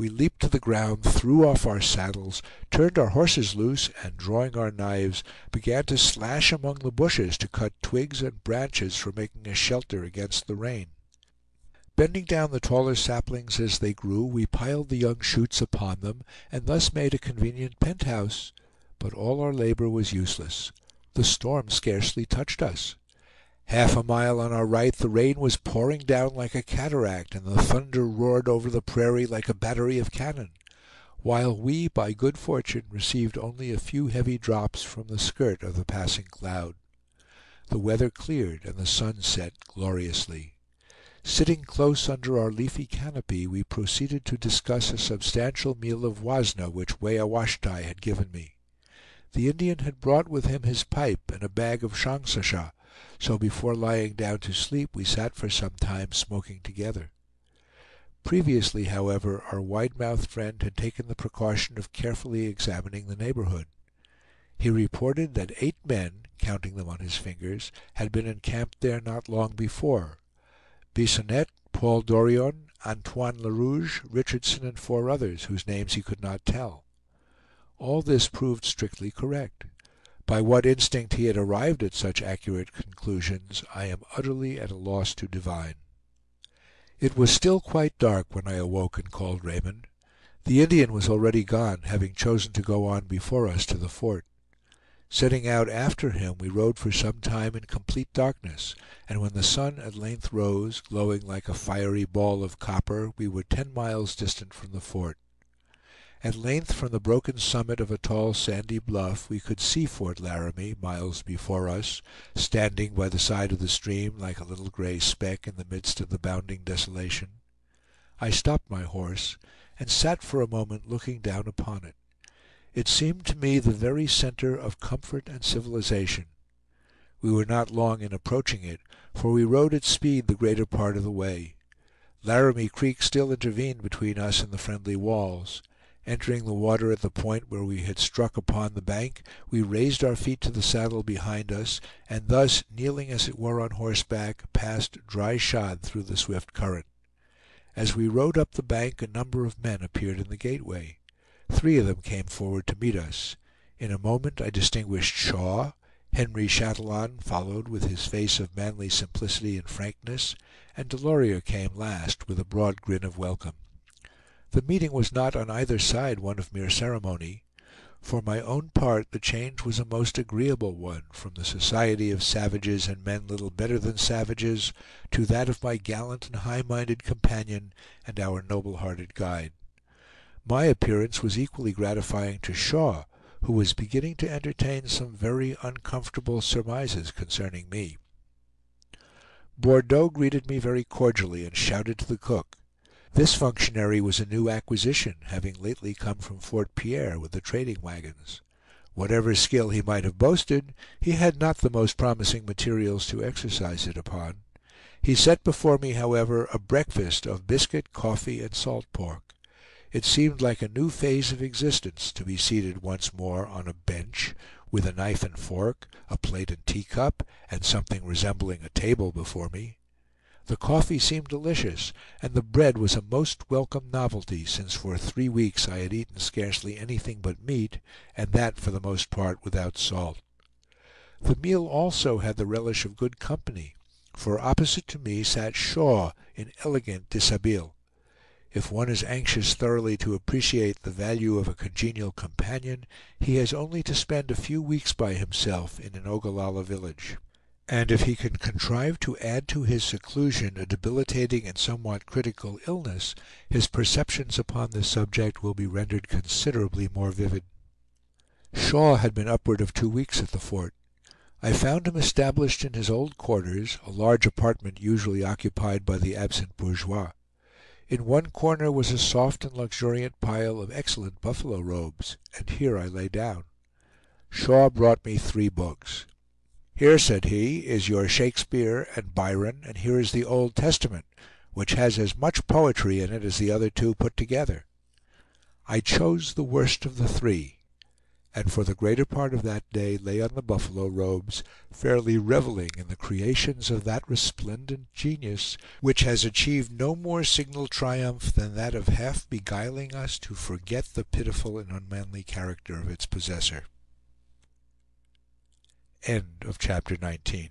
We leaped to the ground, threw off our saddles, turned our horses loose, and drawing our knives, began to slash among the bushes to cut twigs and branches for making a shelter against the rain. Bending down the taller saplings as they grew, we piled the young shoots upon them, and thus made a convenient penthouse. But all our labor was useless. The storm scarcely touched us. Half a mile on our right the rain was pouring down like a cataract, and the thunder roared over the prairie like a battery of cannon, while we, by good fortune, received only a few heavy drops from the skirt of the passing cloud. The weather cleared, and the sun set gloriously. Sitting close under our leafy canopy, we proceeded to discuss a substantial meal of wasna which Weowashtai had given me. The Indian had brought with him his pipe and a bag of shongsasha, so before lying down to sleep we sat for some time smoking together. Previously, however, our wide-mouthed friend had taken the precaution of carefully examining the neighborhood. He reported that 8 men, counting them on his fingers, had been encamped there not long before: Bisonette, Paul Dorion, Antoine Le Rouge, Richardson, and 4 others, whose names he could not tell. All this proved strictly correct. By what instinct he had arrived at such accurate conclusions, I am utterly at a loss to divine. It was still quite dark when I awoke and called Raymond. The Indian was already gone, having chosen to go on before us to the fort. Setting out after him, we rode for some time in complete darkness, and when the sun at length rose, glowing like a fiery ball of copper, we were 10 miles distant from the fort. At length, from the broken summit of a tall sandy bluff, we could see Fort Laramie, miles before us, standing by the side of the stream like a little gray speck in the midst of the bounding desolation. I stopped my horse, and sat for a moment looking down upon it. It seemed to me the very center of comfort and civilization. We were not long in approaching it, for we rode at speed the greater part of the way. Laramie Creek still intervened between us and the friendly walls. Entering the water at the point where we had struck upon the bank, we raised our feet to the saddle behind us, and thus, kneeling as it were on horseback, passed dry shod through the swift current. As we rode up the bank, a number of men appeared in the gateway. 3 of them came forward to meet us. In a moment I distinguished Shaw. Henry Chatillon followed with his face of manly simplicity and frankness, and Delorier came last with a broad grin of welcome. The meeting was not on either side one of mere ceremony. For my own part, the change was a most agreeable one, from the society of savages and men little better than savages, to that of my gallant and high-minded companion and our noble-hearted guide. My appearance was equally gratifying to Shaw, who was beginning to entertain some very uncomfortable surmises concerning me. Bordeaux greeted me very cordially, and shouted to the cook. This functionary was a new acquisition, having lately come from Fort Pierre with the trading wagons. Whatever skill he might have boasted, he had not the most promising materials to exercise it upon. He set before me, however, a breakfast of biscuit, coffee, and salt pork. It seemed like a new phase of existence to be seated once more on a bench, with a knife and fork, a plate and teacup, and something resembling a table before me. The coffee seemed delicious, and the bread was a most welcome novelty, since for 3 weeks I had eaten scarcely anything but meat, and that for the most part without salt. The meal also had the relish of good company, for opposite to me sat Shaw in elegant dishabille. If one is anxious thoroughly to appreciate the value of a congenial companion, he has only to spend a few weeks by himself in an Ogallalla village. And if he can contrive to add to his seclusion a debilitating and somewhat critical illness, his perceptions upon this subject will be rendered considerably more vivid. Shaw had been upward of 2 weeks at the fort. I found him established in his old quarters, a large apartment usually occupied by the absent bourgeois. In one corner was a soft and luxuriant pile of excellent buffalo robes, and here I lay down. Shaw brought me 3 books. "Here," said he, "is your Shakespeare and Byron, and here is the Old Testament, which has as much poetry in it as the other 2 put together." I chose the worst of the 3. and for the greater part of that day lay on the buffalo robes, fairly reveling in the creations of that resplendent genius, which has achieved no more signal triumph than that of half beguiling us to forget the pitiful and unmanly character of its possessor. End of chapter 19.